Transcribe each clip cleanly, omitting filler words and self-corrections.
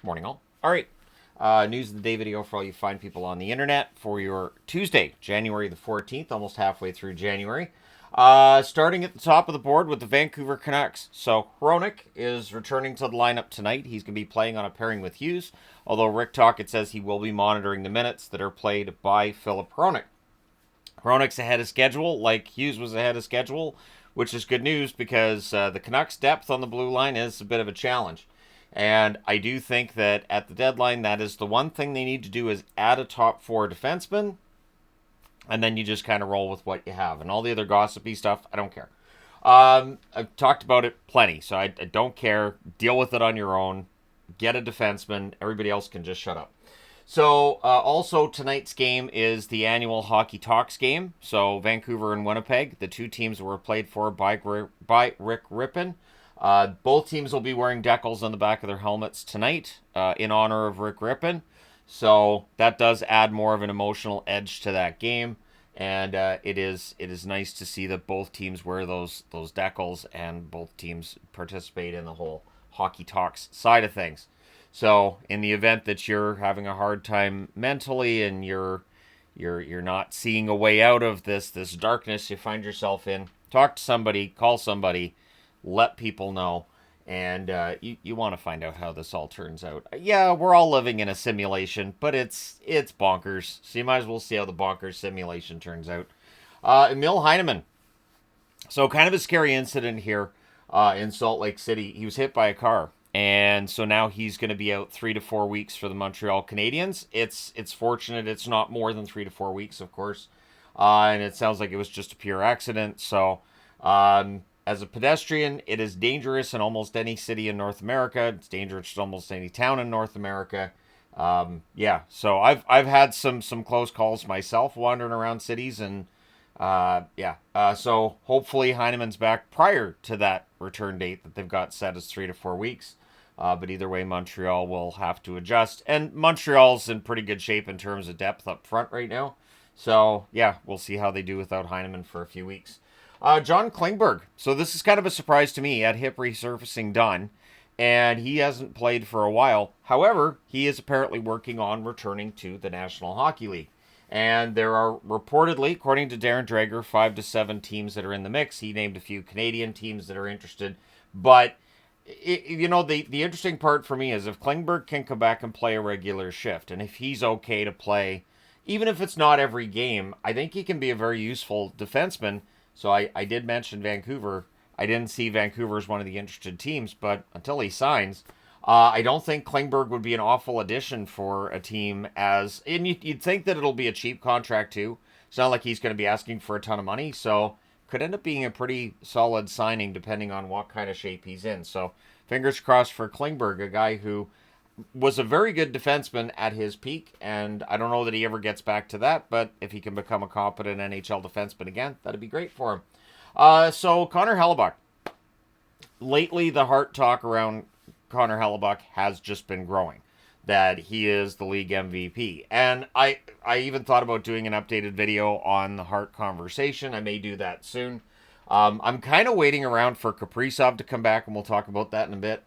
Morning, all. All right. News of the day video for all you fine people on the internet for your Tuesday, January the 14th, almost halfway through January. Starting at the top of the board with the Vancouver Canucks. So, Hronik is returning to the lineup tonight. He's going to be playing on a pairing with Hughes, although Rick Tocchet says he will be monitoring the minutes that are played by Filip Hronik. Hronik's ahead of schedule, like Hughes was ahead of schedule, which is good news because the Canucks' depth on the blue line is a bit of a challenge. And I do think that at the deadline, that is the one thing they need to do is add a top four defenseman, and then you just kind of roll with what you have. And all the other gossipy stuff, I don't care. I've talked about it plenty, so I don't care. Deal with it on your own. Get a defenseman. Everybody else can just shut up. So, also tonight's game is the annual Hockey Talks game. So, Vancouver and Winnipeg, the two teams were played for by Rick Rippon. Both teams will be wearing decals on the back of their helmets tonight in honor of Rick Rippon. So that does add more of an emotional edge to that game. And it is nice to see that both teams wear those decals and both teams participate in the whole Hockey Talks side of things. So in the event that you're having a hard time mentally and you're not seeing a way out of this darkness you find yourself in, talk to somebody, call somebody, let people know, and you want to find out how this all turns out. Yeah, we're all living in a simulation, but it's bonkers, so you might as well see how the bonkers simulation turns out. Emil Heineman. So kind of a scary incident here in Salt Lake City. He was hit by a car, and so now he's going to be out 3 to 4 weeks for the Montreal Canadiens. It's fortunate it's not more than 3 to 4 weeks, of course, and it sounds like it was just a pure accident, so... as a pedestrian, it is dangerous in almost any city in North America. It's dangerous in almost any town in North America. So I've had some close calls myself wandering around cities, and so hopefully Heineman's back prior to that return date that they've got set as 3 to 4 weeks. But either way, Montreal will have to adjust, and Montreal's in pretty good shape in terms of depth up front right now. So yeah, we'll see how they do without Heineman for a few weeks. John Klingberg. So this is kind of a surprise to me. He had hip resurfacing done, and he hasn't played for a while. However, he is apparently working on returning to the National Hockey League. And there are reportedly, according to Darren Dreger, 5 to 7 teams that are in the mix. He named a few Canadian teams that are interested. But, the interesting part for me is if Klingberg can come back and play a regular shift, and if he's okay to play, even if it's not every game, I think he can be a very useful defenseman. So I did mention Vancouver. I didn't see Vancouver as one of the interested teams, but until he signs, I don't think Klingberg would be an awful addition for a team and you'd think that it'll be a cheap contract too. It's not like he's going to be asking for a ton of money, so could end up being a pretty solid signing depending on what kind of shape he's in. So fingers crossed for Klingberg, a guy who was a very good defenseman at his peak, and I don't know that he ever gets back to that, but if he can become a competent NHL defenseman again, that'd be great for him. So Connor Hellebuyck. Lately, the Hart talk around Connor Hellebuyck has just been growing, that he is the league MVP. And I even thought about doing an updated video on the Hart conversation. I may do that soon. I'm kind of waiting around for Kaprizov to come back, and we'll talk about that in a bit.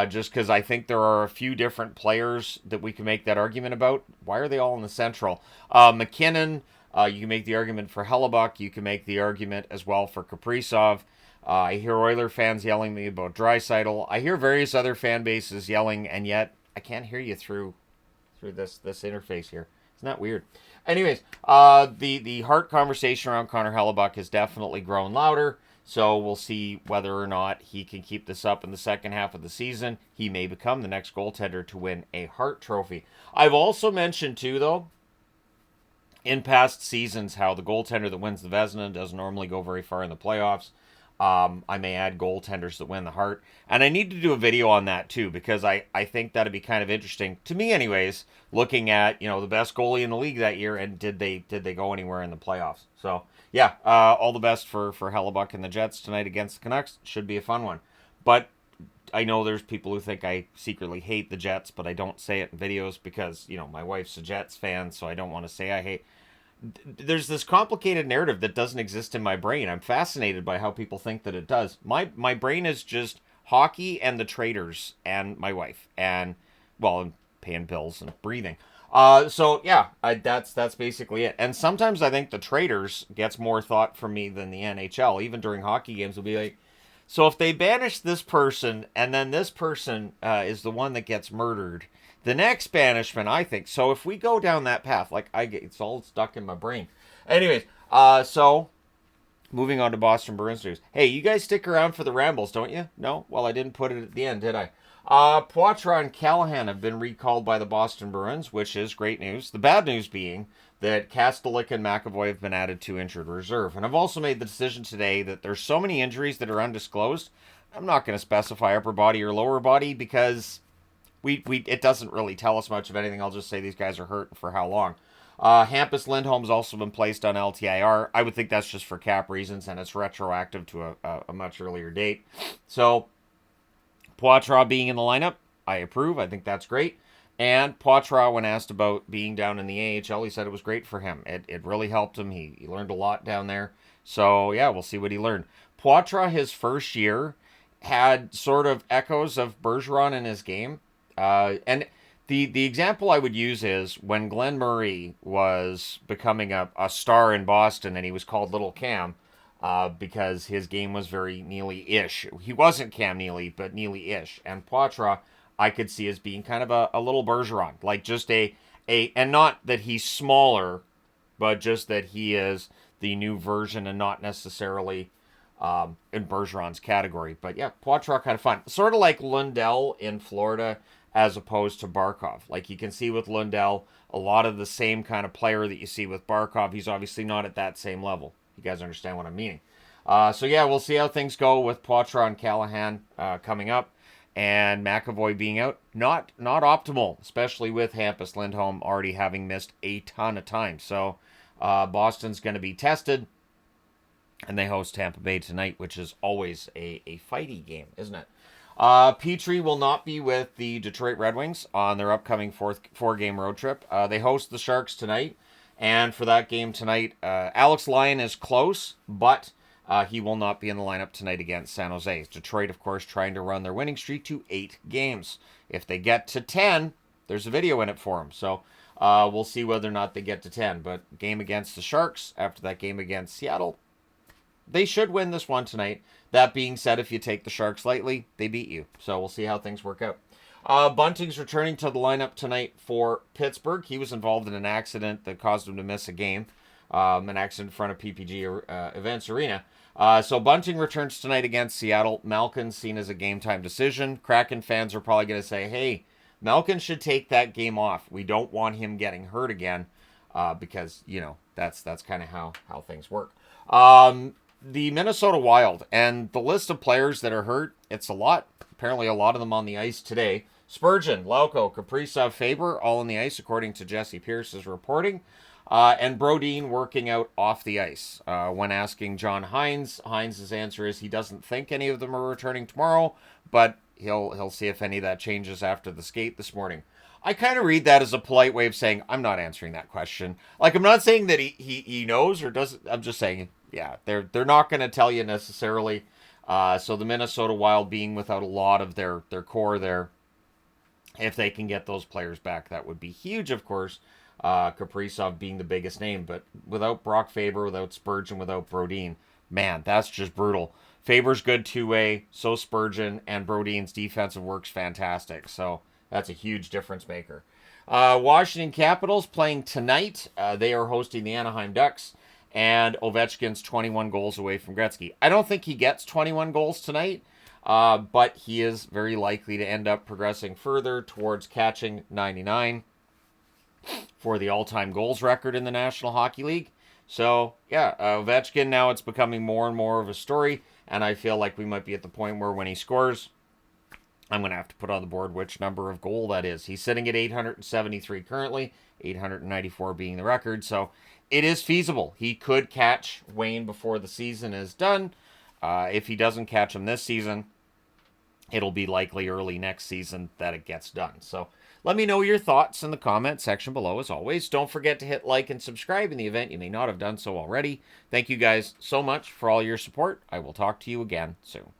Just because I think there are a few different players that we can make that argument about. Why are they all in the Central? McKinnon, you can make the argument for Hellebuyck. You can make the argument as well for Kaprizov. I hear Oiler fans yelling at me about Draisaitl. I hear various other fan bases yelling, and yet I can't hear you through this interface here. Isn't that weird? Anyways, the Hart conversation around Connor Hellebuyck has definitely grown louder. So we'll see whether or not he can keep this up in the second half of the season. He may become the next goaltender to win a Hart Trophy. I've also mentioned, too, though, in past seasons, how the goaltender that wins the Vezina doesn't normally go very far in the playoffs. I may add goaltenders that win the Hart. And I need to do a video on that, too, because I think that'd be kind of interesting, to me anyways, looking at, the best goalie in the league that year, and did they go anywhere in the playoffs. So... yeah, all the best for Hellebuyck and the Jets tonight against the Canucks. Should be a fun one. But I know there's people who think I secretly hate the Jets, but I don't say it in videos because, my wife's a Jets fan, so I don't want to say I hate. There's this complicated narrative that doesn't exist in my brain. I'm fascinated by how people think that it does. My brain is just hockey and the traders and my wife. And well, and paying bills and breathing. So yeah, that's basically it. And sometimes I think the traders gets more thought from me than the NHL. Even during hockey games, will be like, so if they banish this person and then this person is the one that gets murdered, the next banishment, I think. So if we go down that path, like it's all stuck in my brain. Anyways, so moving on to Boston Bruins news. Hey, you guys stick around for the rambles, don't you? No? Well, I didn't put it at the end, did I? Poitras and Callahan have been recalled by the Boston Bruins, which is great news. The bad news being that Kastelik and McAvoy have been added to injured reserve. And I've also made the decision today that there's so many injuries that are undisclosed. I'm not going to specify upper body or lower body because it doesn't really tell us much of anything. I'll just say these guys are hurt and for how long. Hampus Lindholm's also been placed on LTIR. I would think that's just for cap reasons, and it's retroactive to a much earlier date. So, Poitras being in the lineup, I approve. I think that's great. And Poitras, when asked about being down in the AHL, he said it was great for him. It really helped him. He learned a lot down there. So, yeah, we'll see what he learned. Poitras, his first year, had sort of echoes of Bergeron in his game. And the example I would use is when Glenn Murray was becoming a star in Boston and he was called Little Cam because his game was very Neely-ish. He wasn't Cam Neely, but Neely-ish. And Poitras, I could see as being kind of a little Bergeron. Like just and not that he's smaller, but just that he is the new version and not necessarily in Bergeron's category. But yeah, Poitras kind of fun. Sort of like Lundell in Florida as opposed to Barkov. Like you can see with Lundell, a lot of the same kind of player that you see with Barkov. He's obviously not at that same level. You guys understand what I'm meaning. So yeah, we'll see how things go with Poitras and Callahan coming up. And McAvoy being out, not optimal, especially with Hampus Lindholm already having missed a ton of time. So Boston's going to be tested, and they host Tampa Bay tonight, which is always a fighty game, isn't it? Petrie will not be with the Detroit Red Wings on their upcoming four-game road trip. They host the Sharks tonight, and for that game tonight, Alex Lyon is close, but he will not be in the lineup tonight against San Jose. Detroit, of course, trying to run their winning streak to 8 games. If they get to 10, there's a video in it for them. So we'll see whether or not they get to 10. But game against the Sharks, after that game against Seattle, they should win this one tonight. That being said, if you take the Sharks lightly, they beat you. So we'll see how things work out. Bunting's returning to the lineup tonight for Pittsburgh. He was involved in an accident that caused him to miss a game. An accident in front of PPG Events Arena. So Bunting returns tonight against Seattle. Malkin's seen as a game-time decision. Kraken fans are probably going to say, hey, Malkin should take that game off. We don't want him getting hurt again because, that's kind of how things work. The Minnesota Wild, and the list of players that are hurt, it's a lot. Apparently a lot of them on the ice today. Spurgeon, Lauko, Kaprizov, Faber, all on the ice, according to Jesse Pierce's reporting. And Brodin working out off the ice. When asking John Hines, Hines' answer is he doesn't think any of them are returning tomorrow, but he'll see if any of that changes after the skate this morning. I kind of read that as a polite way of saying, I'm not answering that question. Like, I'm not saying that he knows or doesn't. I'm just saying, yeah, they're not going to tell you necessarily. So the Minnesota Wild being without a lot of their core there, if they can get those players back, that would be huge, of course. Kaprizov being the biggest name, but without Brock Faber, without Spurgeon, without Brodin, man, that's just brutal. Faber's good two-way, so Spurgeon, and Brodin's defensive work's fantastic. So that's a huge difference maker. Washington Capitals playing tonight. They are hosting the Anaheim Ducks, and Ovechkin's 21 goals away from Gretzky. I don't think he gets 21 goals tonight, but he is very likely to end up progressing further towards catching 99 for the all-time goals record in the National Hockey League. So, yeah, Ovechkin, now it's becoming more and more of a story, and I feel like we might be at the point where when he scores, I'm going to have to put on the board which number of goal that is. He's sitting at 873 currently, 894 being the record, so it is feasible. He could catch Wayne before the season is done. If he doesn't catch him this season, it'll be likely early next season that it gets done. So let me know your thoughts in the comment section below as always. Don't forget to hit like and subscribe in the event you may not have done so already. Thank you guys so much for all your support. I will talk to you again soon.